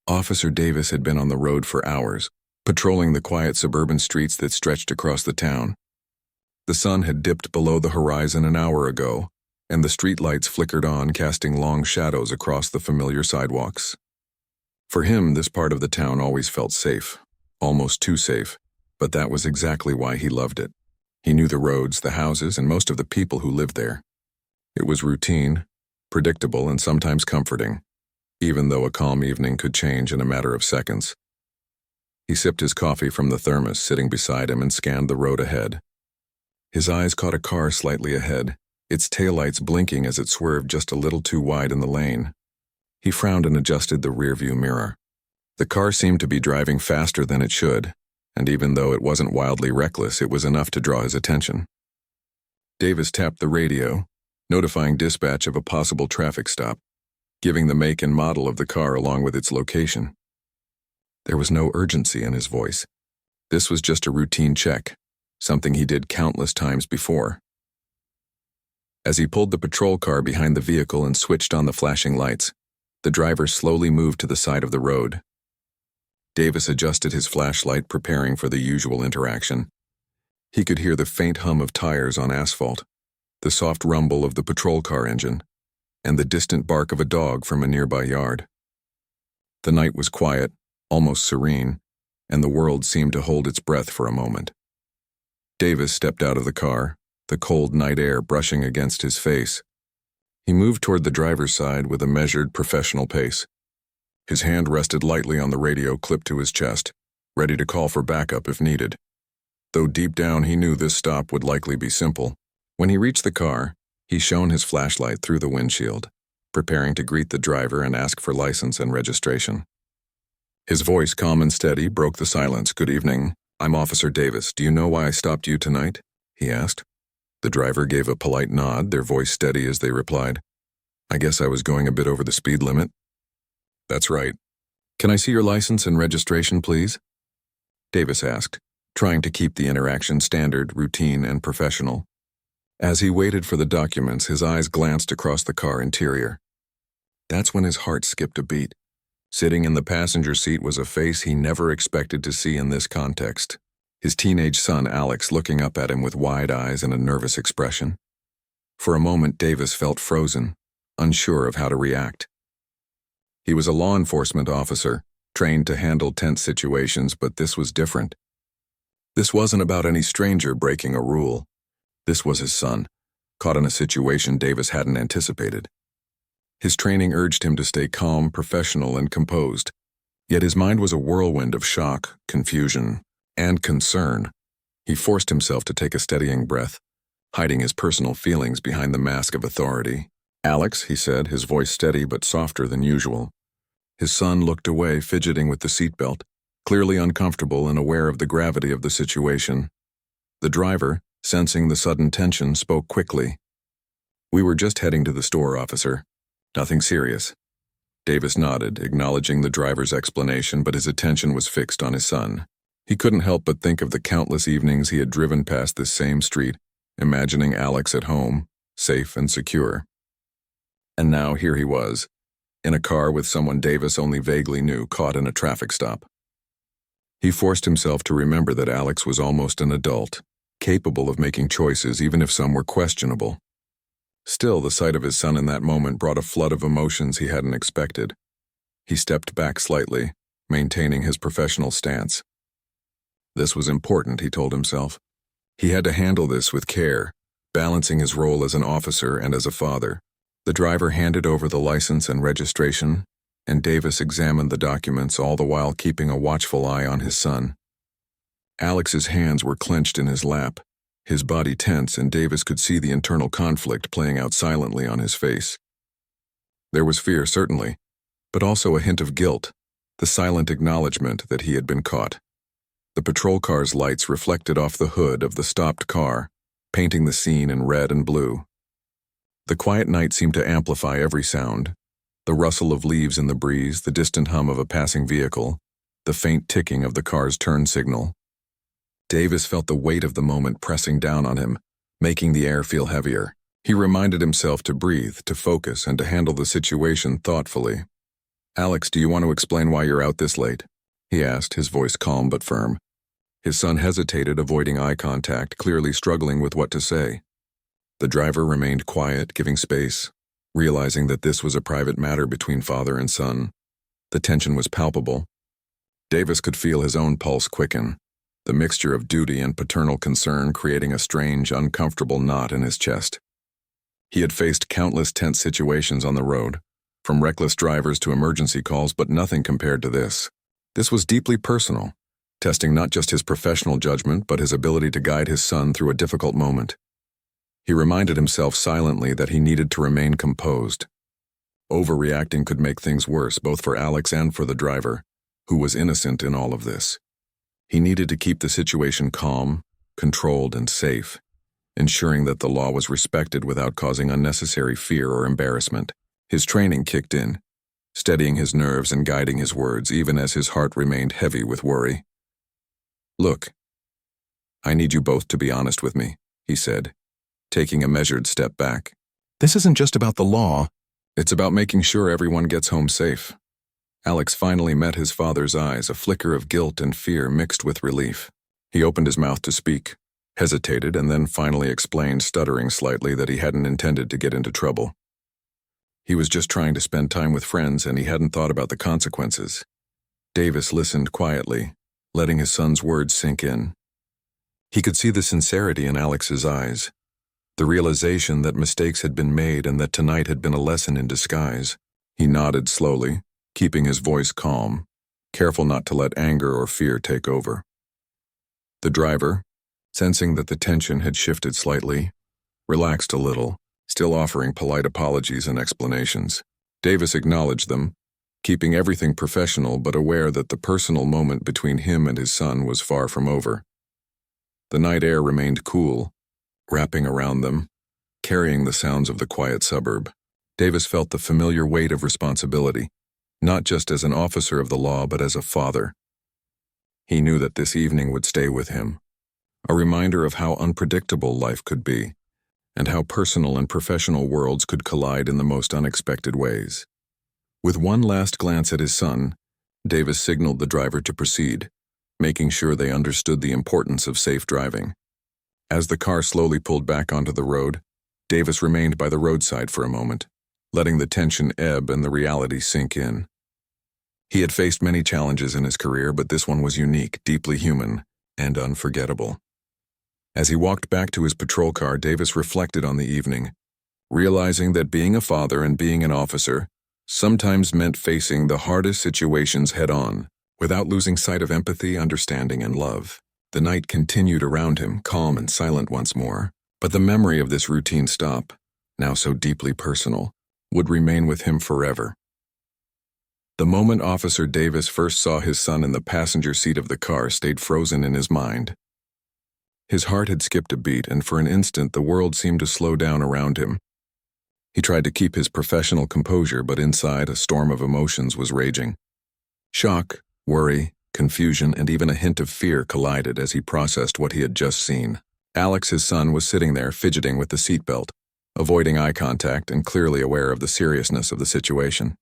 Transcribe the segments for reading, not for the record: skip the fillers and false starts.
Officer Davis had been on the road for hours, patrolling the quiet suburban streets that stretched across the town. The sun had dipped below the horizon an hour ago, and the streetlights flickered on, casting long shadows across the familiar sidewalks. For him, this part of the town always felt safe, almost too safe, but that was exactly why he loved it. He knew the roads, the houses, and most of the people who lived there. It was routine, predictable, and sometimes comforting, even though a calm evening could change in a matter of seconds. He sipped his coffee from the thermos sitting beside him and scanned the road ahead. His eyes caught a car slightly ahead, its taillights blinking as it swerved just a little too wide in the lane. He frowned and adjusted the rearview mirror. The car seemed to be driving faster than it should, and even though it wasn't wildly reckless, it was enough to draw his attention. Davis tapped the radio, notifying dispatch of a possible traffic stop, giving the make and model of the car along with its location. There was no urgency in his voice. This was just a routine check, something he did countless times before. As he pulled the patrol car behind the vehicle and switched on the flashing lights, the driver slowly moved to the side of the road. Davis adjusted his flashlight, preparing for the usual interaction. He could hear the faint hum of tires on asphalt, the soft rumble of the patrol car engine, and the distant bark of a dog from a nearby yard. The night was quiet, almost serene, and the world seemed to hold its breath for a moment. Davis stepped out of the car, the cold night air brushing against his face. He moved toward the driver's side with a measured, professional pace. His hand rested lightly on the radio clipped to his chest, ready to call for backup if needed. Though deep down he knew this stop would likely be simple. When he reached the car, he shone his flashlight through the windshield, preparing to greet the driver and ask for license and registration. His voice, calm and steady, broke the silence. "Good evening. I'm Officer Davis. Do you know why I stopped you tonight?" he asked. The driver gave a polite nod, their voice steady as they replied, "I guess I was going a bit over the speed limit." "That's right. Can I see your license and registration, please?" Davis asked, trying to keep the interaction standard, routine, and professional. As he waited for the documents, his eyes glanced across the car interior. That's when his heart skipped a beat. Sitting in the passenger seat was a face he never expected to see in this context. His teenage son, Alex, looking up at him with wide eyes and a nervous expression. For a moment, Davis felt frozen, unsure of how to react. He was a law enforcement officer, trained to handle tense situations, but this was different. This wasn't about any stranger breaking a rule. This was his son, caught in a situation Davis hadn't anticipated. His training urged him to stay calm, professional, and composed, yet his mind was a whirlwind of shock, confusion, and concern. He forced himself to take a steadying breath, hiding his personal feelings behind the mask of authority. "Alex," he said, his voice steady but softer than usual. His son looked away, fidgeting with the seatbelt, clearly uncomfortable and aware of the gravity of the situation. The driver, sensing the sudden tension, spoke quickly. "We were just heading to the store, officer. Nothing serious." Davis nodded, acknowledging the driver's explanation, but his attention was fixed on his son. He couldn't help but think of the countless evenings he had driven past this same street, imagining Alex at home, safe and secure. And now here he was, in a car with someone Davis only vaguely knew, caught in a traffic stop. He forced himself to remember that Alex was almost an adult, capable of making choices even if some were questionable. Still, the sight of his son in that moment brought a flood of emotions he hadn't expected. He stepped back slightly, maintaining his professional stance. This was important, he told himself. He had to handle this with care, balancing his role as an officer and as a father. The driver handed over the license and registration, and Davis examined the documents, all the while keeping a watchful eye on his son. Alex's hands were clenched in his lap, his body tense, and Davis could see the internal conflict playing out silently on his face. There was fear, certainly, but also a hint of guilt, the silent acknowledgement that he had been caught. The patrol car's lights reflected off the hood of the stopped car, painting the scene in red and blue. The quiet night seemed to amplify every sound: the rustle of leaves in the breeze, the distant hum of a passing vehicle, the faint ticking of the car's turn signal. Davis felt the weight of the moment pressing down on him, making the air feel heavier. He reminded himself to breathe, to focus, and to handle the situation thoughtfully. "Alex, do you want to explain why you're out this late?" he asked, his voice calm but firm. His son hesitated, avoiding eye contact, clearly struggling with what to say. The driver remained quiet, giving space, realizing that this was a private matter between father and son. The tension was palpable. Davis could feel his own pulse quicken, the mixture of duty and paternal concern creating a strange, uncomfortable knot in his chest. He had faced countless tense situations on the road, from reckless drivers to emergency calls, but nothing compared to this. This was deeply personal, testing not just his professional judgment but his ability to guide his son through a difficult moment. He reminded himself silently that he needed to remain composed. Overreacting could make things worse, both for Alex and for the driver, who was innocent in all of this. He needed to keep the situation calm, controlled, and safe, ensuring that the law was respected without causing unnecessary fear or embarrassment. His training kicked in, steadying his nerves and guiding his words, even as his heart remained heavy with worry. "Look, I need you both to be honest with me," he said, taking a measured step back. "This isn't just about the law. It's about making sure everyone gets home safe." Alex finally met his father's eyes, a flicker of guilt and fear mixed with relief. He opened his mouth to speak, hesitated, and then finally explained, stuttering slightly, that he hadn't intended to get into trouble. He was just trying to spend time with friends, and he hadn't thought about the consequences. Davis listened quietly, letting his son's words sink in. He could see the sincerity in Alex's eyes, the realization that mistakes had been made and that tonight had been a lesson in disguise. He nodded slowly, keeping his voice calm, careful not to let anger or fear take over. The driver, sensing that the tension had shifted slightly, relaxed a little, still offering polite apologies and explanations. Davis acknowledged them, keeping everything professional but aware that the personal moment between him and his son was far from over. The night air remained cool, wrapping around them, carrying the sounds of the quiet suburb. Davis felt the familiar weight of responsibility, not just as an officer of the law but as a father. He knew that this evening would stay with him, a reminder of how unpredictable life could be, and how personal and professional worlds could collide in the most unexpected ways. With one last glance at his son, Davis signaled the driver to proceed, making sure they understood the importance of safe driving. As the car slowly pulled back onto the road, Davis remained by the roadside for a moment, letting the tension ebb and the reality sink in. He had faced many challenges in his career, but this one was unique, deeply human, and unforgettable. As he walked back to his patrol car, Davis reflected on the evening, realizing that being a father and being an officer sometimes meant facing the hardest situations head-on, without losing sight of empathy, understanding, and love. The night continued around him, calm and silent once more, but the memory of this routine stop, now so deeply personal, would remain with him forever. The moment Officer Davis first saw his son in the passenger seat of the car stayed frozen in his mind. His heart had skipped a beat, and for an instant the world seemed to slow down around him. He tried to keep his professional composure, but inside a storm of emotions was raging. Shock, worry, confusion, and even a hint of fear collided as he processed what he had just seen. Alex, his son, was sitting there fidgeting with the seatbelt, avoiding eye contact and clearly aware of the seriousness of the situation.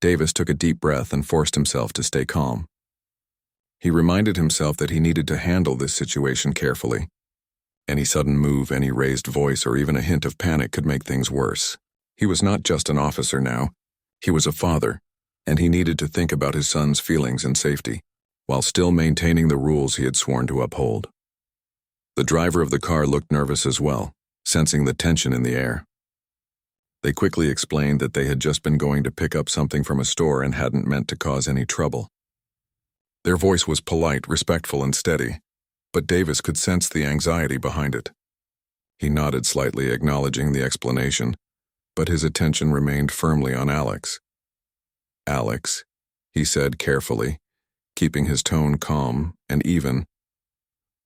Davis took a deep breath and forced himself to stay calm. He reminded himself that he needed to handle this situation carefully. Any sudden move, any raised voice, or even a hint of panic could make things worse. He was not just an officer now. He was a father, and he needed to think about his son's feelings and safety, while still maintaining the rules he had sworn to uphold. The driver of the car looked nervous as well, sensing the tension in the air. They quickly explained that they had just been going to pick up something from a store and hadn't meant to cause any trouble. Their voice was polite, respectful, and steady, but Davis could sense the anxiety behind it. He nodded slightly, acknowledging the explanation, but his attention remained firmly on Alex. "Alex," he said carefully, keeping his tone calm and even,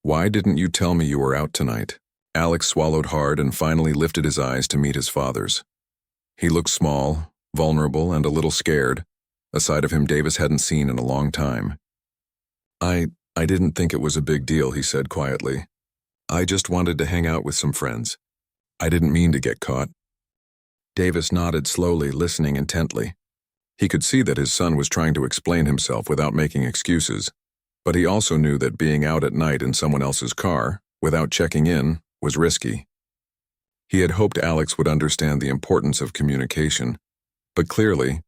"why didn't you tell me you were out tonight?" Alex swallowed hard and finally lifted his eyes to meet his father's. He looked small, vulnerable, and a little scared, a side of him Davis hadn't seen in a long time. I didn't think it was a big deal," he said quietly. "I just wanted to hang out with some friends. I didn't mean to get caught." Davis nodded slowly, listening intently. He could see that his son was trying to explain himself without making excuses, but he also knew that being out at night in someone else's car, without checking in, was risky. He had hoped Alex would understand the importance of communication, but clearly,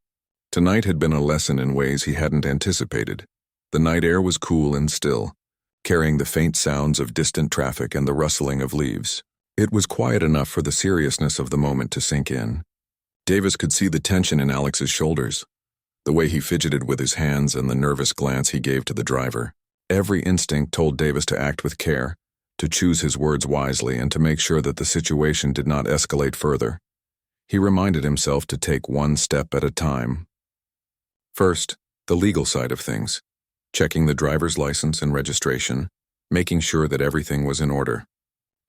tonight had been a lesson in ways he hadn't anticipated. The night air was cool and still, carrying the faint sounds of distant traffic and the rustling of leaves. It was quiet enough for the seriousness of the moment to sink in. Davis could see the tension in Alex's shoulders, the way he fidgeted with his hands and the nervous glance he gave to the driver. Every instinct told Davis to act with care, to choose his words wisely, and to make sure that the situation did not escalate further. He reminded himself to take one step at a time. First, the legal side of things, checking the driver's license and registration, making sure that everything was in order.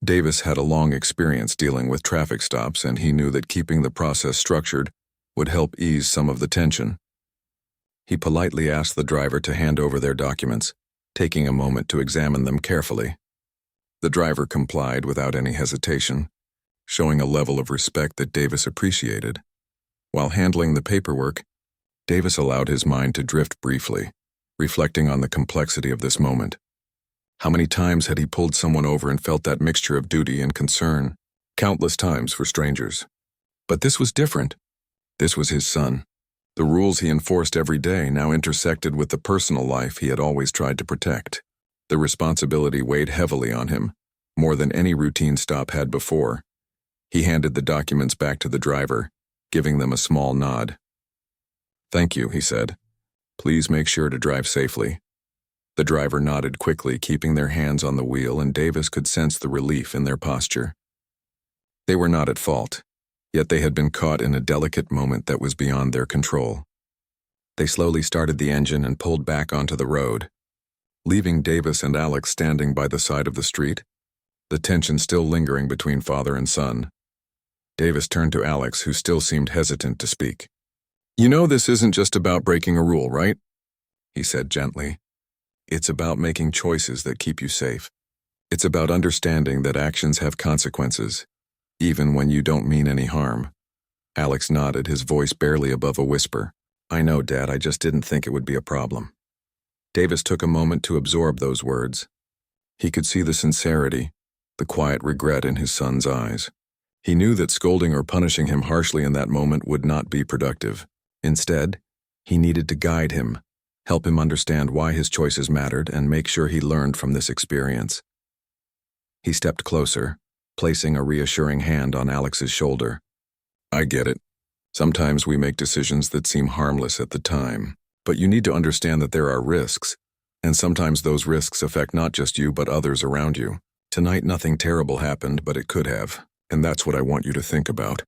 Davis had a long experience dealing with traffic stops, and he knew that keeping the process structured would help ease some of the tension. He politely asked the driver to hand over their documents, taking a moment to examine them carefully. The driver complied without any hesitation, showing a level of respect that Davis appreciated. While handling the paperwork, Davis allowed his mind to drift briefly, reflecting on the complexity of this moment. How many times had he pulled someone over and felt that mixture of duty and concern? Countless times for strangers. But this was different. This was his son. The rules he enforced every day now intersected with the personal life he had always tried to protect. The responsibility weighed heavily on him, more than any routine stop had before. He handed the documents back to the driver, giving them a small nod. "Thank you," he said. "Please make sure to drive safely." The driver nodded quickly, keeping their hands on the wheel, and Davis could sense the relief in their posture. They were not at fault, yet they had been caught in a delicate moment that was beyond their control. They slowly started the engine and pulled back onto the road, leaving Davis and Alex standing by the side of the street, the tension still lingering between father and son. Davis turned to Alex, who still seemed hesitant to speak. "You know this isn't just about breaking a rule, right?" he said gently. "It's about making choices that keep you safe. It's about understanding that actions have consequences, even when you don't mean any harm." Alex nodded, his voice barely above a whisper. "I know, Dad, I just didn't think it would be a problem." Davis took a moment to absorb those words. He could see the sincerity, the quiet regret in his son's eyes. He knew that scolding or punishing him harshly in that moment would not be productive. Instead, he needed to guide him, help him understand why his choices mattered, and make sure he learned from this experience. He stepped closer, placing a reassuring hand on Alex's shoulder. "I get it. Sometimes we make decisions that seem harmless at the time. But you need to understand that there are risks, and sometimes those risks affect not just you but others around you. Tonight nothing terrible happened, but it could have, and that's what I want you to think about."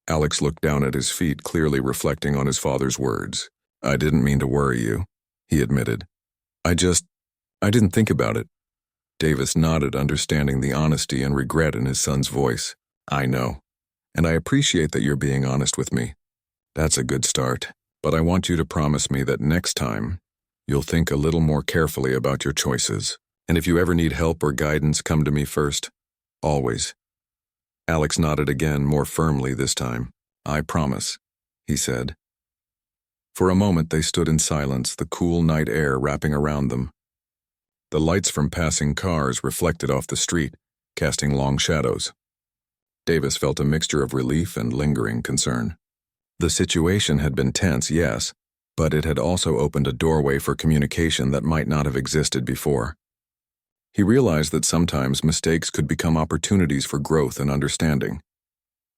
Alex looked down at his feet, clearly reflecting on his father's words. "I didn't mean to worry you," he admitted. I didn't think about it." Davis nodded, understanding the honesty and regret in his son's voice. "I know, and I appreciate that you're being honest with me. That's a good start. But I want you to promise me that next time, you'll think a little more carefully about your choices. And if you ever need help or guidance, come to me first. Always." Alex nodded again, more firmly this time. "I promise," he said. For a moment they stood in silence, the cool night air wrapping around them. The lights from passing cars reflected off the street, casting long shadows. Davis felt a mixture of relief and lingering concern. The situation had been tense, yes, but it had also opened a doorway for communication that might not have existed before. He realized that sometimes mistakes could become opportunities for growth and understanding.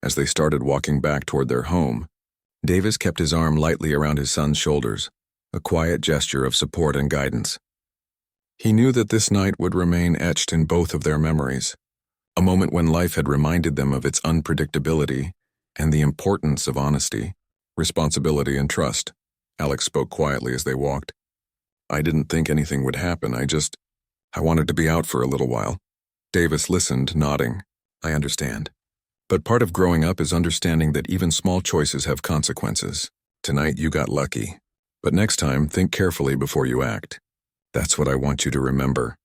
As they started walking back toward their home, Davis kept his arm lightly around his son's shoulders, a quiet gesture of support and guidance. He knew that this night would remain etched in both of their memories, a moment when life had reminded them of its unpredictability and the importance of honesty, responsibility, and trust. Alex spoke quietly as they walked. "I didn't think anything would happen. I wanted to be out for a little while." Davis listened, nodding. "I understand. But part of growing up is understanding that even small choices have consequences. Tonight you got lucky. But next time, think carefully before you act. That's what I want you to remember."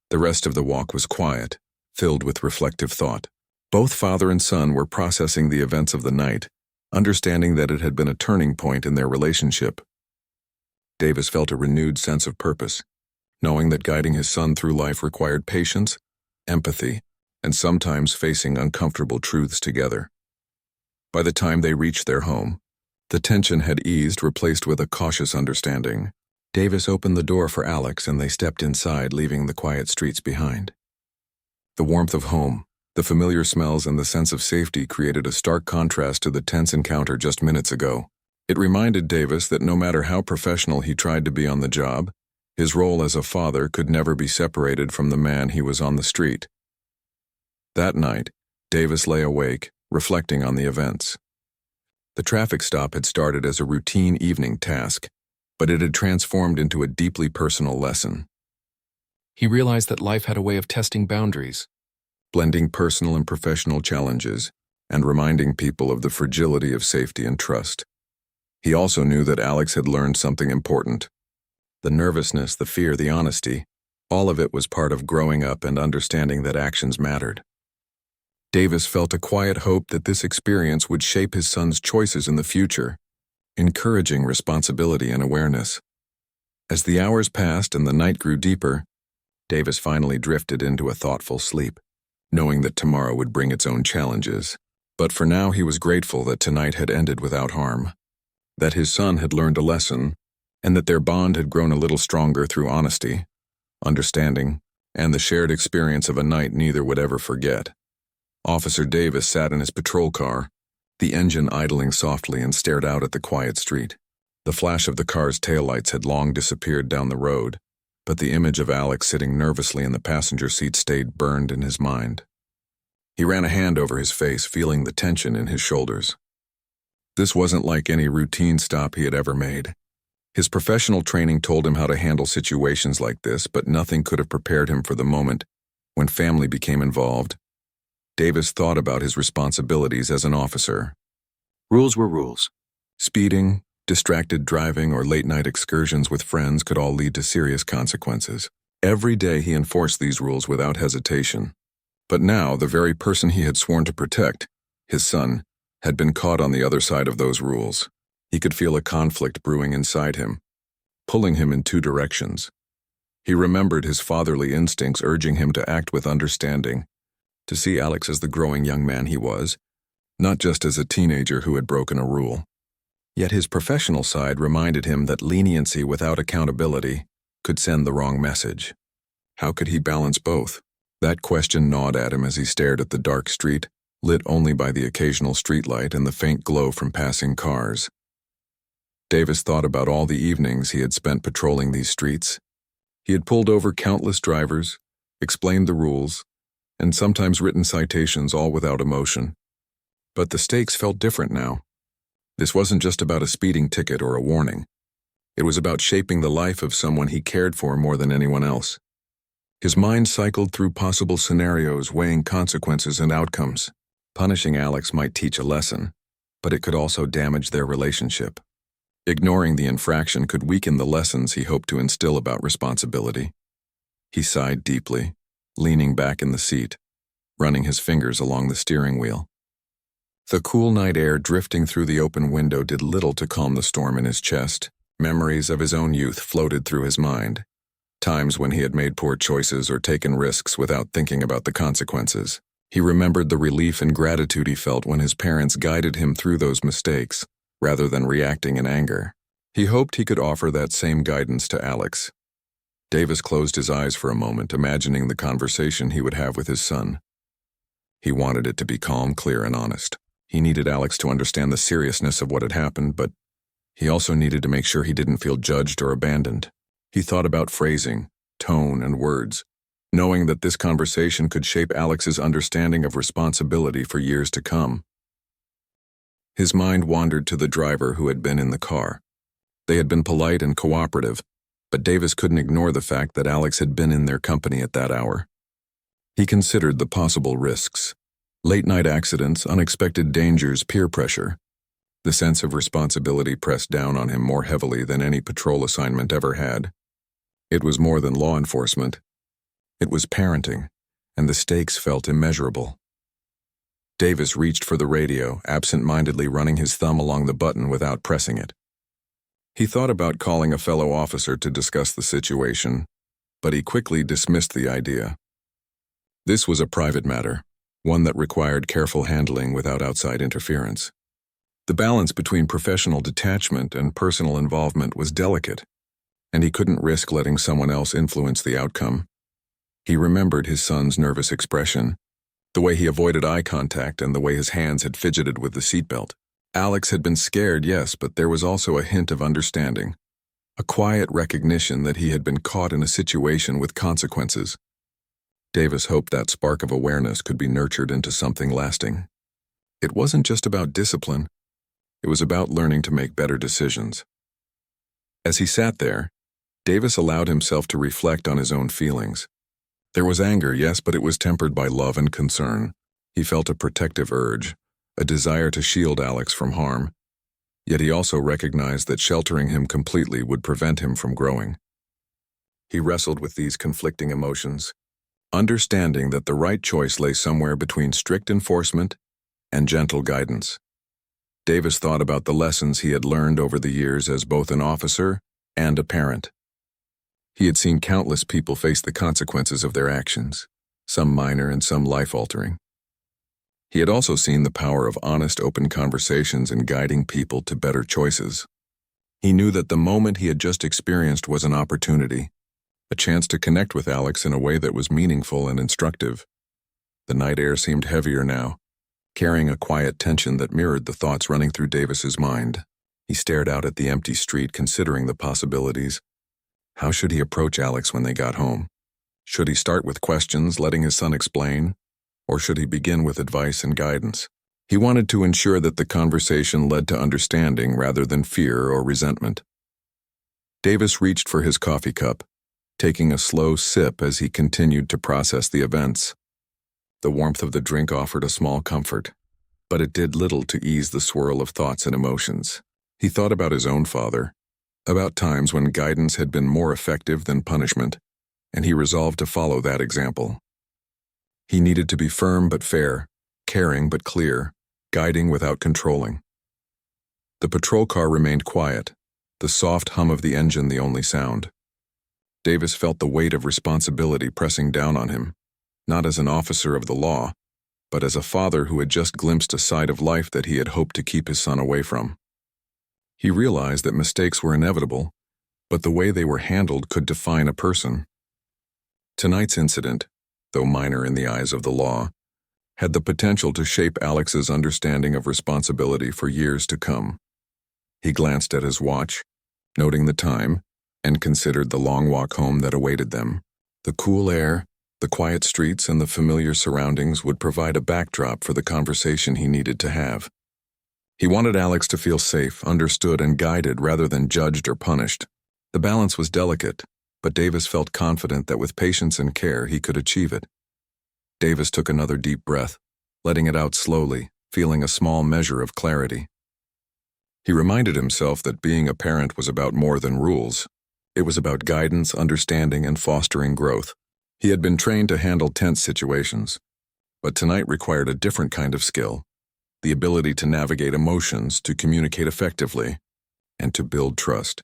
The rest of the walk was quiet, filled with reflective thought. Both father and son were processing the events of the night, understanding that it had been a turning point in their relationship. Davis felt a renewed sense of purpose, knowing that guiding his son through life required patience, empathy, and sometimes facing uncomfortable truths together. By the time they reached their home, the tension had eased, replaced with a cautious understanding. Davis opened the door for Alex and they stepped inside, leaving the quiet streets behind. The warmth of home, the familiar smells, and the sense of safety created a stark contrast to the tense encounter just minutes ago. It reminded Davis that no matter how professional he tried to be on the job, his role as a father could never be separated from the man he was on the street. That night, Davis lay awake, reflecting on the events. The traffic stop had started as a routine evening task, but it had transformed into a deeply personal lesson. He realized that life had a way of testing boundaries, blending personal and professional challenges, and reminding people of the fragility of safety and trust. He also knew that Alex had learned something important. The nervousness, the fear, the honesty, all of it was part of growing up and understanding that actions mattered. Davis felt a quiet hope that this experience would shape his son's choices in the future, encouraging responsibility and awareness. As the hours passed and the night grew deeper, Davis finally drifted into a thoughtful sleep, knowing that tomorrow would bring its own challenges. But for now he was grateful that tonight had ended without harm, that his son had learned a lesson, and that their bond had grown a little stronger through honesty, understanding, and the shared experience of a night neither would ever forget. Officer Davis sat in his patrol car, the engine idling softly, and stared out at the quiet street. The flash of the car's taillights had long disappeared down the road, but the image of Alex sitting nervously in the passenger seat stayed burned in his mind. He ran a hand over his face, feeling the tension in his shoulders. This wasn't like any routine stop he had ever made. His professional training told him how to handle situations like this, but nothing could have prepared him for the moment when family became involved. Davis thought about his responsibilities as an officer. Rules were rules. Speeding, distracted driving, or late-night excursions with friends could all lead to serious consequences. Every day he enforced these rules without hesitation. But now, the very person he had sworn to protect, his son, had been caught on the other side of those rules. He could feel a conflict brewing inside him, pulling him in two directions. He remembered his fatherly instincts urging him to act with understanding, to see Alex as the growing young man he was, not just as a teenager who had broken a rule. Yet his professional side reminded him that leniency without accountability could send the wrong message. How could he balance both? That question gnawed at him as he stared at the dark street, lit only by the occasional streetlight and the faint glow from passing cars. Davis thought about all the evenings he had spent patrolling these streets. He had pulled over countless drivers, explained the rules, and sometimes written citations, all without emotion. But the stakes felt different now. This wasn't just about a speeding ticket or a warning. It was about shaping the life of someone he cared for more than anyone else. His mind cycled through possible scenarios, weighing consequences and outcomes. Punishing Alex might teach a lesson, but it could also damage their relationship. Ignoring the infraction could weaken the lessons he hoped to instill about responsibility. He sighed deeply, leaning back in the seat, running his fingers along the steering wheel. The cool night air drifting through the open window did little to calm the storm in his chest. Memories of his own youth floated through his mind, times when he had made poor choices or taken risks without thinking about the consequences. He remembered the relief and gratitude he felt when his parents guided him through those mistakes, rather than reacting in anger. He hoped he could offer that same guidance to Alex. Davis closed his eyes for a moment, imagining the conversation he would have with his son. He wanted it to be calm, clear, and honest. He needed Alex to understand the seriousness of what had happened, but he also needed to make sure he didn't feel judged or abandoned. He thought about phrasing, tone, and words, knowing that this conversation could shape Alex's understanding of responsibility for years to come. His mind wandered to the driver who had been in the car. They had been polite and cooperative, but Davis couldn't ignore the fact that Alex had been in their company at that hour. He considered the possible risks: late-night accidents, unexpected dangers, peer pressure. The sense of responsibility pressed down on him more heavily than any patrol assignment ever had. It was more than law enforcement. It was parenting, and the stakes felt immeasurable. Davis reached for the radio, absent-mindedly running his thumb along the button without pressing it. He thought about calling a fellow officer to discuss the situation, but he quickly dismissed the idea. This was a private matter, one that required careful handling without outside interference. The balance between professional detachment and personal involvement was delicate, and he couldn't risk letting someone else influence the outcome. He remembered his son's nervous expression, the way he avoided eye contact and the way his hands had fidgeted with the seatbelt. Alex had been scared, yes, but there was also a hint of understanding, a quiet recognition that he had been caught in a situation with consequences. Davis hoped that spark of awareness could be nurtured into something lasting. It wasn't just about discipline, it was about learning to make better decisions. As he sat there, Davis allowed himself to reflect on his own feelings. There was anger, yes, but it was tempered by love and concern. He felt a protective urge, a desire to shield Alex from harm. Yet he also recognized that sheltering him completely would prevent him from growing. He wrestled with these conflicting emotions, understanding that the right choice lay somewhere between strict enforcement and gentle guidance. Davis thought about the lessons he had learned over the years as both an officer and a parent. He had seen countless people face the consequences of their actions, some minor and some life-altering. He had also seen the power of honest, open conversations in guiding people to better choices. He knew that the moment he had just experienced was an opportunity, a chance to connect with Alex in a way that was meaningful and instructive. The night air seemed heavier now, carrying a quiet tension that mirrored the thoughts running through Davis's mind. He stared out at the empty street, considering the possibilities. How should he approach Alex when they got home? Should he start with questions, letting his son explain? Or should he begin with advice and guidance? He wanted to ensure that the conversation led to understanding rather than fear or resentment. Davis reached for his coffee cup, taking a slow sip as he continued to process the events. The warmth of the drink offered a small comfort, but it did little to ease the swirl of thoughts and emotions. He thought about his own father, about times when guidance had been more effective than punishment, and he resolved to follow that example. He needed to be firm but fair, caring but clear, guiding without controlling. The patrol car remained quiet, the soft hum of the engine the only sound. Davis felt the weight of responsibility pressing down on him, not as an officer of the law, but as a father who had just glimpsed a side of life that he had hoped to keep his son away from. He realized that mistakes were inevitable, but the way they were handled could define a person. Tonight's incident, though minor in the eyes of the law, had the potential to shape Alex's understanding of responsibility for years to come. He glanced at his watch, noting the time, and considered the long walk home that awaited them. The cool air, the quiet streets, and the familiar surroundings would provide a backdrop for the conversation he needed to have. He wanted Alex to feel safe, understood, and guided rather than judged or punished. The balance was delicate, but Davis felt confident that with patience and care he could achieve it. Davis took another deep breath, letting it out slowly, feeling a small measure of clarity. He reminded himself that being a parent was about more than rules. It was about guidance, understanding, and fostering growth. He had been trained to handle tense situations, but tonight required a different kind of skill, the ability to navigate emotions, to communicate effectively, and to build trust.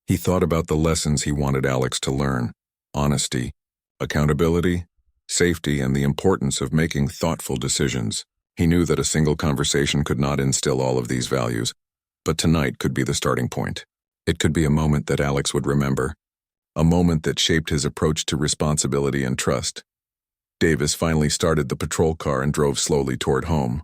He thought about the lessons he wanted Alex to learn: honesty, accountability, safety, and the importance of making thoughtful decisions. He knew that a single conversation could not instill all of these values, but tonight could be the starting point. It could be a moment that Alex would remember, a moment that shaped his approach to responsibility and trust. Davis finally started the patrol car and drove slowly toward home,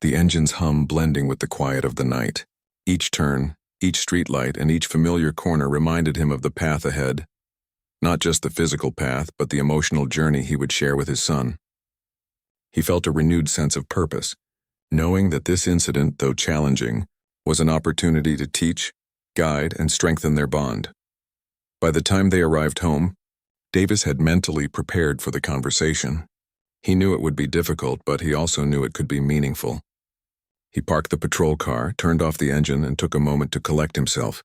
the engine's hum blending with the quiet of the night. Each turn, each streetlight, and each familiar corner reminded him of the path ahead. Not just the physical path, but the emotional journey he would share with his son. He felt a renewed sense of purpose, knowing that this incident, though challenging, was an opportunity to teach, guide, and strengthen their bond. By the time they arrived home, Davis had mentally prepared for the conversation. He knew it would be difficult, but he also knew it could be meaningful. He parked the patrol car, turned off the engine, and took a moment to collect himself.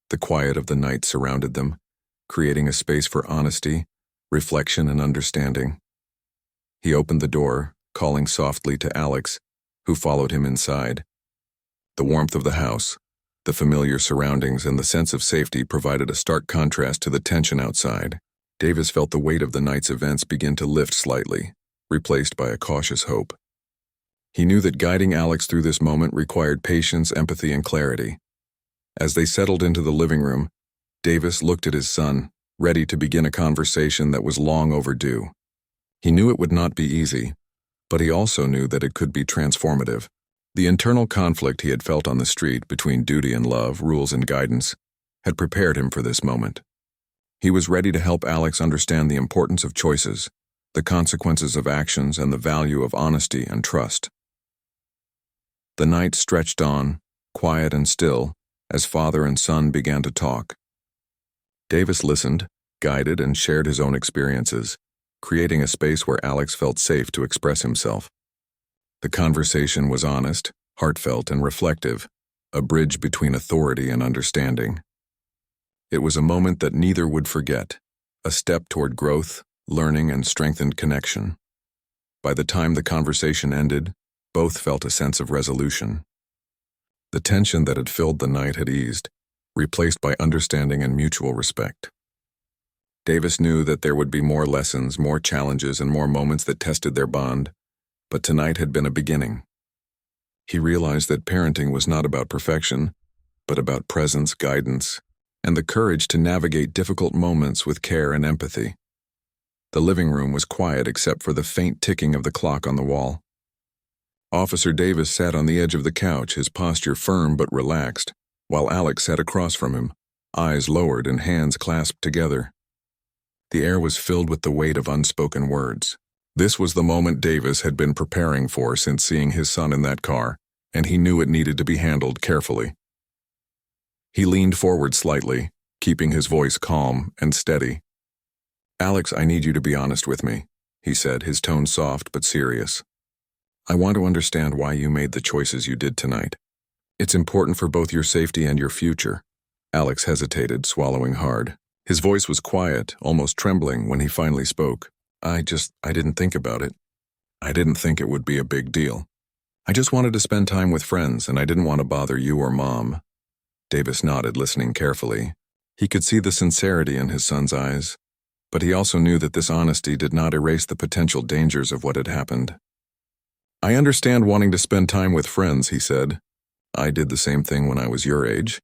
The quiet of the night surrounded them, creating a space for honesty, reflection, and understanding. He opened the door, calling softly to Alex, who followed him inside. The warmth of the house, the familiar surroundings, and the sense of safety provided a stark contrast to the tension outside. Davis felt the weight of the night's events begin to lift slightly, replaced by a cautious hope. He knew that guiding Alex through this moment required patience, empathy, and clarity. As they settled into the living room, Davis looked at his son, ready to begin a conversation that was long overdue. He knew it would not be easy, but he also knew that it could be transformative. The internal conflict he had felt on the street between duty and love, rules and guidance, had prepared him for this moment. He was ready to help Alex understand the importance of choices, the consequences of actions, and the value of honesty and trust. The night stretched on, quiet and still, as father and son began to talk. Davis listened, guided, and shared his own experiences, creating a space where Alex felt safe to express himself. The conversation was honest, heartfelt, and reflective, a bridge between authority and understanding. It was a moment that neither would forget, a step toward growth, learning, and strengthened connection. By the time the conversation ended, both felt a sense of resolution. The tension that had filled the night had eased, replaced by understanding and mutual respect. Davis knew that there would be more lessons, more challenges, and more moments that tested their bond, but tonight had been a beginning. He realized that parenting was not about perfection, but about presence, guidance, and the courage to navigate difficult moments with care and empathy. The living room was quiet except for the faint ticking of the clock on the wall. Officer Davis sat on the edge of the couch, his posture firm but relaxed, while Alex sat across from him, eyes lowered and hands clasped together. The air was filled with the weight of unspoken words. This was the moment Davis had been preparing for since seeing his son in that car, and he knew it needed to be handled carefully. He leaned forward slightly, keeping his voice calm and steady. "Alex, I need you to be honest with me," he said, his tone soft but serious. "I want to understand why you made the choices you did tonight. It's important for both your safety and your future." Alex hesitated, swallowing hard. His voice was quiet, almost trembling when he finally spoke. I didn't think about it. I didn't think it would be a big deal. I just wanted to spend time with friends, and I didn't want to bother you or Mom." Davis nodded, listening carefully. He could see the sincerity in his son's eyes, but he also knew that this honesty did not erase the potential dangers of what had happened. "I understand wanting to spend time with friends," he said. "I did the same thing when I was your age.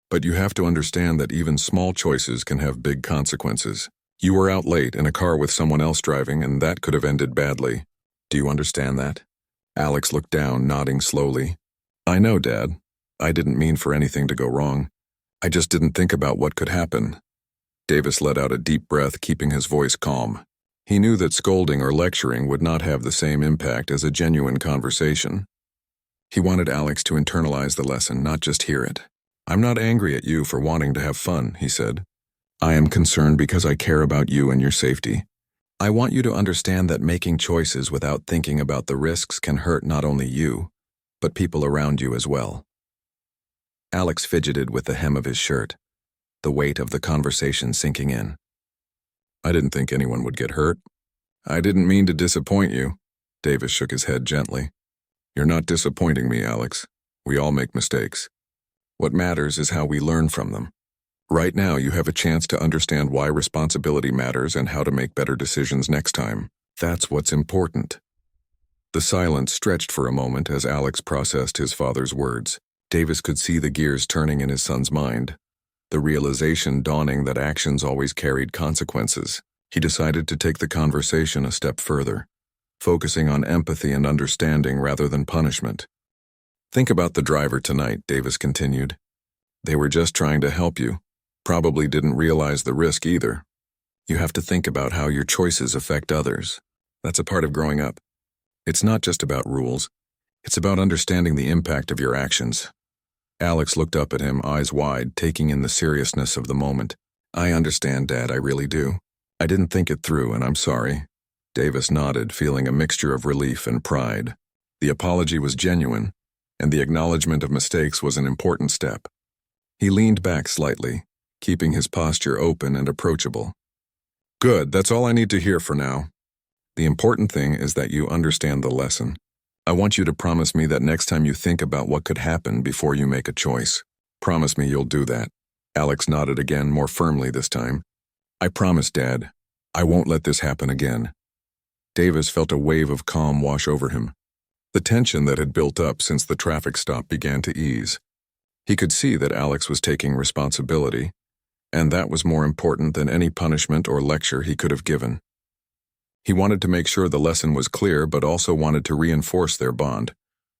But you have to understand that even small choices can have big consequences. You were out late in a car with someone else driving, and that could have ended badly. Do you understand that?" Alex looked down, nodding slowly. "I know, Dad. I didn't mean for anything to go wrong. I just didn't think about what could happen." Davis let out a deep breath, keeping his voice calm. He knew that scolding or lecturing would not have the same impact as a genuine conversation. He wanted Alex to internalize the lesson, not just hear it. "I'm not angry at you for wanting to have fun," he said. "I am concerned because I care about you and your safety. I want you to understand that making choices without thinking about the risks can hurt not only you, but people around you as well." Alex fidgeted with the hem of his shirt, the weight of the conversation sinking in. "I didn't think anyone would get hurt. I didn't mean to disappoint you." Davis shook his head gently. "You're not disappointing me, Alex. We all make mistakes. What matters is how we learn from them. Right now, you have a chance to understand why responsibility matters and how to make better decisions next time. That's what's important." The silence stretched for a moment as Alex processed his father's words. Davis could see the gears turning in his son's mind, the realization dawning that actions always carried consequences. He decided to take the conversation a step further, focusing on empathy and understanding rather than punishment. "Think about the driver tonight," Davis continued. "They were just trying to help you. Probably didn't realize the risk either. You have to think about how your choices affect others. That's a part of growing up. It's not just about rules. It's about understanding the impact of your actions." Alex looked up at him, eyes wide, taking in the seriousness of the moment. "I understand, Dad, I really do. I didn't think it through, and I'm sorry." Davis nodded, feeling a mixture of relief and pride. The apology was genuine, and the acknowledgement of mistakes was an important step. He leaned back slightly, keeping his posture open and approachable. "Good, that's all I need to hear for now." The important thing is that you understand the lesson. I want you to promise me that next time you think about what could happen before you make a choice. Promise me you'll do that." Alex nodded again, more firmly this time. "I promise, Dad. I won't let this happen again." Davis felt a wave of calm wash over him. The tension that had built up since the traffic stop began to ease. He could see that Alex was taking responsibility, and that was more important than any punishment or lecture he could have given. He wanted to make sure the lesson was clear, but also wanted to reinforce their bond,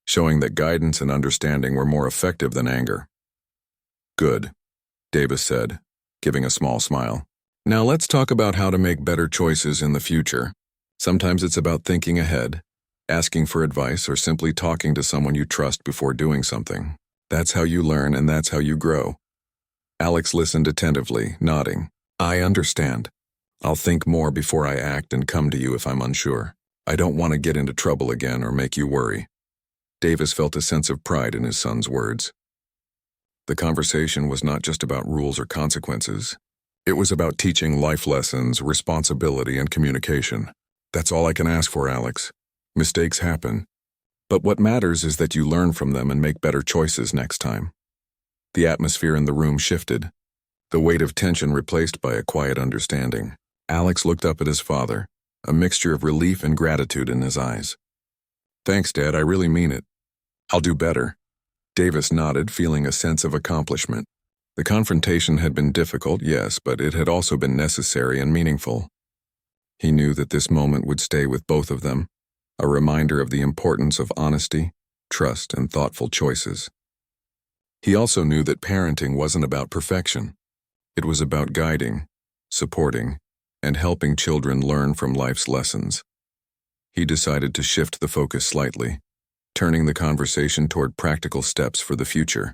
showing that guidance and understanding were more effective than anger. "Good," Davis said, giving a small smile. "Now let's talk about how to make better choices in the future. Sometimes it's about thinking ahead, asking for advice, or simply talking to someone you trust before doing something. That's how you learn and that's how you grow." Alex listened attentively, nodding. "I understand. I'll think more before I act and come to you if I'm unsure. I don't want to get into trouble again or make you worry." Davis felt a sense of pride in his son's words. The conversation was not just about rules or consequences. It was about teaching life lessons, responsibility, and communication. "That's all I can ask for, Alex. Mistakes happen. But what matters is that you learn from them and make better choices next time." The atmosphere in the room shifted, the weight of tension replaced by a quiet understanding. Alex looked up at his father, a mixture of relief and gratitude in his eyes. "Thanks, Dad, I really mean it. I'll do better." Davis nodded, feeling a sense of accomplishment. The confrontation had been difficult, yes, but it had also been necessary and meaningful. He knew that this moment would stay with both of them, a reminder of the importance of honesty, trust, and thoughtful choices. He also knew that parenting wasn't about perfection. It was about guiding, supporting, and helping children learn from life's lessons. He decided to shift the focus slightly, turning the conversation toward practical steps for the future.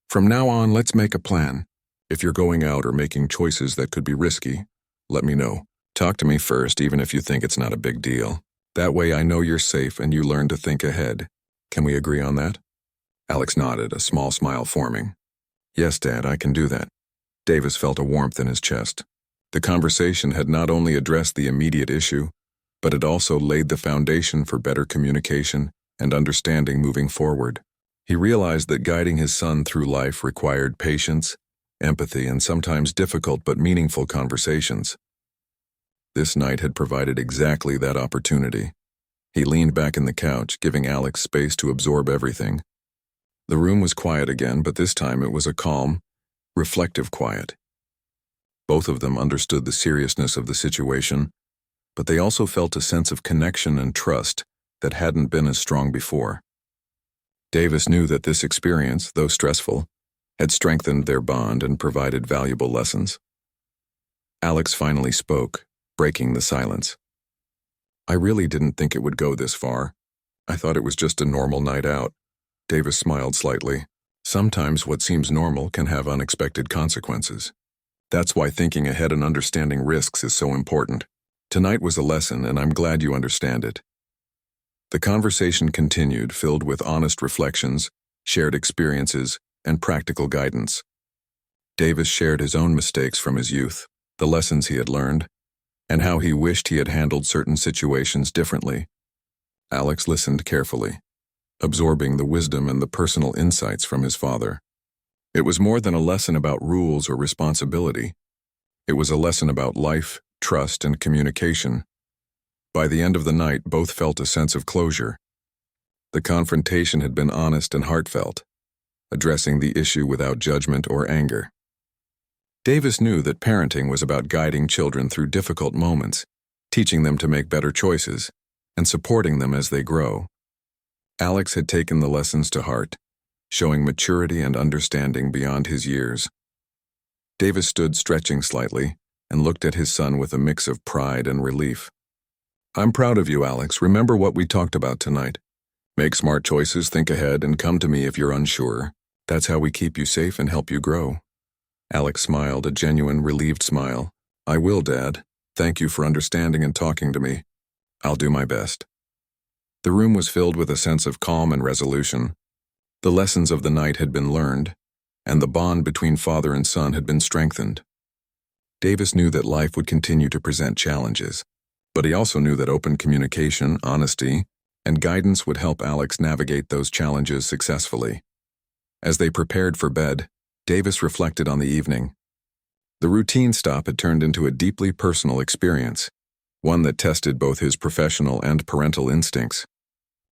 "From now on, let's make a plan. If you're going out or making choices that could be risky, let me know. Talk to me first, even if you think it's not a big deal. That way I know you're safe and you learn to think ahead. Can we agree on that?" Alex nodded, a small smile forming. "Yes, Dad, I can do that." Davis felt a warmth in his chest. The conversation had not only addressed the immediate issue, but it also laid the foundation for better communication and understanding moving forward. He realized that guiding his son through life required patience, empathy, and sometimes difficult but meaningful conversations. This night had provided exactly that opportunity. He leaned back in the couch, giving Alex space to absorb everything. The room was quiet again, but this time it was a calm, reflective quiet. Both of them understood the seriousness of the situation, but they also felt a sense of connection and trust that hadn't been as strong before. Davis knew that this experience, though stressful, had strengthened their bond and provided valuable lessons. Alex finally spoke, breaking the silence. "I really didn't think it would go this far. I thought it was just a normal night out." Davis smiled slightly. "Sometimes what seems normal can have unexpected consequences. That's why thinking ahead and understanding risks is so important. Tonight was a lesson, and I'm glad you understand it." The conversation continued, filled with honest reflections, shared experiences, and practical guidance. Davis shared his own mistakes from his youth, the lessons he had learned, and how he wished he had handled certain situations differently. Alex listened carefully, absorbing the wisdom and the personal insights from his father. It was more than a lesson about rules or responsibility. It was a lesson about life, trust, and communication. By the end of the night, both felt a sense of closure. The confrontation had been honest and heartfelt, addressing the issue without judgment or anger. Davis knew that parenting was about guiding children through difficult moments, teaching them to make better choices, and supporting them as they grow. Alex had taken the lessons to heart, showing maturity and understanding beyond his years. Davis stood stretching slightly and looked at his son with a mix of pride and relief. "I'm proud of you, Alex. Remember what we talked about tonight. Make smart choices, think ahead, and come to me if you're unsure. That's how we keep you safe and help you grow." Alex smiled, a genuine, relieved smile. "I will, Dad. Thank you for understanding and talking to me. I'll do my best." The room was filled with a sense of calm and resolution. The lessons of the night had been learned, and the bond between father and son had been strengthened. Davis knew that life would continue to present challenges, But he also knew that open communication, honesty, and guidance would help Alex navigate those challenges successfully. As they prepared for bed, Davis reflected on the evening. The routine stop had turned into a deeply personal experience, one that tested both his professional and parental instincts.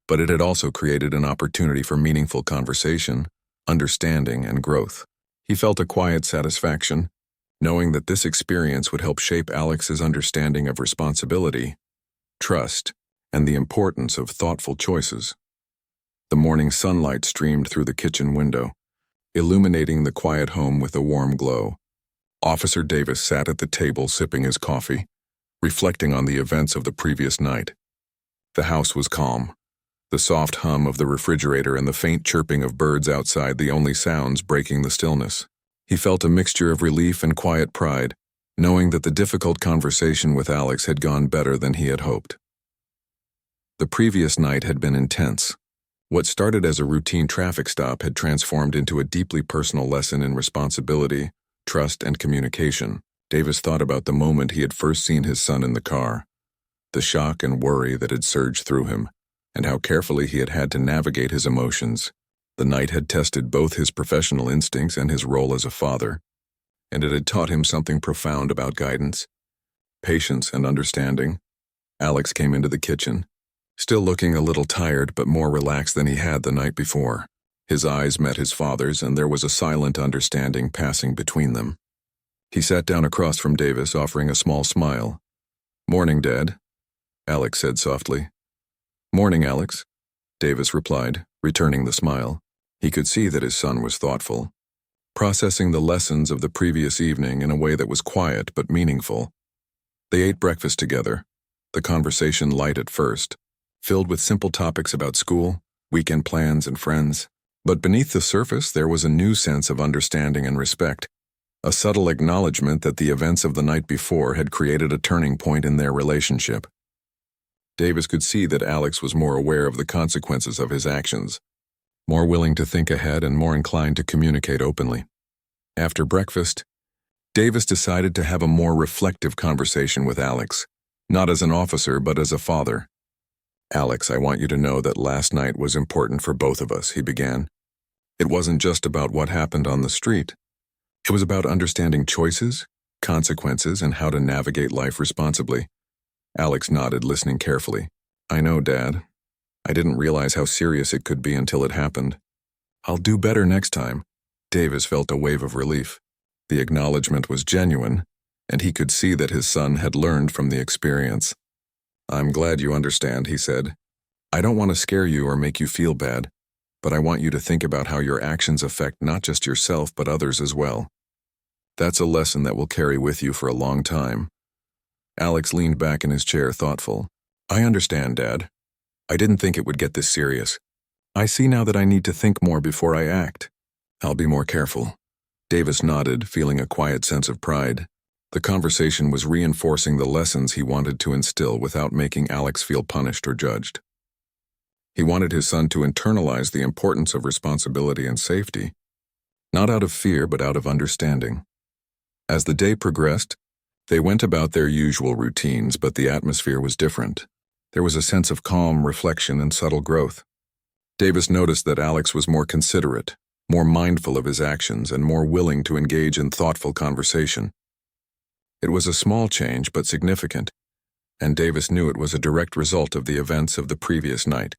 But it had also created an opportunity for meaningful conversation, understanding, and growth. He felt a quiet satisfaction, knowing that this experience would help shape Alex's understanding of responsibility, trust, and the importance of thoughtful choices. The morning sunlight streamed through the kitchen window, illuminating the quiet home with a warm glow. Officer Davis sat at the table sipping his coffee, reflecting on the events of the previous night. The house was calm, the soft hum of the refrigerator and the faint chirping of birds outside the only sounds breaking the stillness. He felt a mixture of relief and quiet pride, knowing that the difficult conversation with Alex had gone better than he had hoped. The previous night had been intense. What started as a routine traffic stop had transformed into a deeply personal lesson in responsibility, trust, and communication. Davis thought about the moment he had first seen his son in the car, the shock and worry that had surged through him, and how carefully he had had to navigate his emotions. The night had tested both his professional instincts and his role as a father, and it had taught him something profound about guidance, patience, and understanding. Alex came into the kitchen, still looking a little tired but more relaxed than he had the night before. His eyes met his father's, and there was a silent understanding passing between them. He sat down across from Davis, offering a small smile. "Morning, Dad," Alex said softly. "Morning, Alex," Davis replied, returning the smile. He could see that his son was thoughtful, processing the lessons of the previous evening in a way that was quiet but meaningful. They ate breakfast together, the conversation light at first, filled with simple topics about school, weekend plans, and friends. But beneath the surface there was a new sense of understanding and respect, a subtle acknowledgement that the events of the night before had created a turning point in their relationship. Davis could see that Alex was more aware of the consequences of his actions, more willing to think ahead and more inclined to communicate openly. After breakfast, Davis decided to have a more reflective conversation with Alex, not as an officer but as a father. "Alex, I want you to know that last night was important for both of us," he began. "It wasn't just about what happened on the street. It was about understanding choices, consequences, and how to navigate life responsibly." Alex nodded, listening carefully. "I know, Dad. I didn't realize how serious it could be until it happened. I'll do better next time." Davis felt a wave of relief. The acknowledgement was genuine, and he could see that his son had learned from the experience. "I'm glad you understand," he said. "I don't want to scare you or make you feel bad, but I want you to think about how your actions affect not just yourself but others as well. That's a lesson that will carry with you for a long time." Alex leaned back in his chair, thoughtful. "I understand, Dad. I didn't think it would get this serious. I see now that I need to think more before I act. I'll be more careful." Davis nodded, feeling a quiet sense of pride. The conversation was reinforcing the lessons he wanted to instill without making Alex feel punished or judged. He wanted his son to internalize the importance of responsibility and safety, not out of fear but out of understanding. As the day progressed, they went about their usual routines, but the atmosphere was different. There was a sense of calm, reflection, and subtle growth. Davis noticed that Alex was more considerate, more mindful of his actions, and more willing to engage in thoughtful conversation. It was a small change but significant, and Davis knew it was a direct result of the events of the previous night.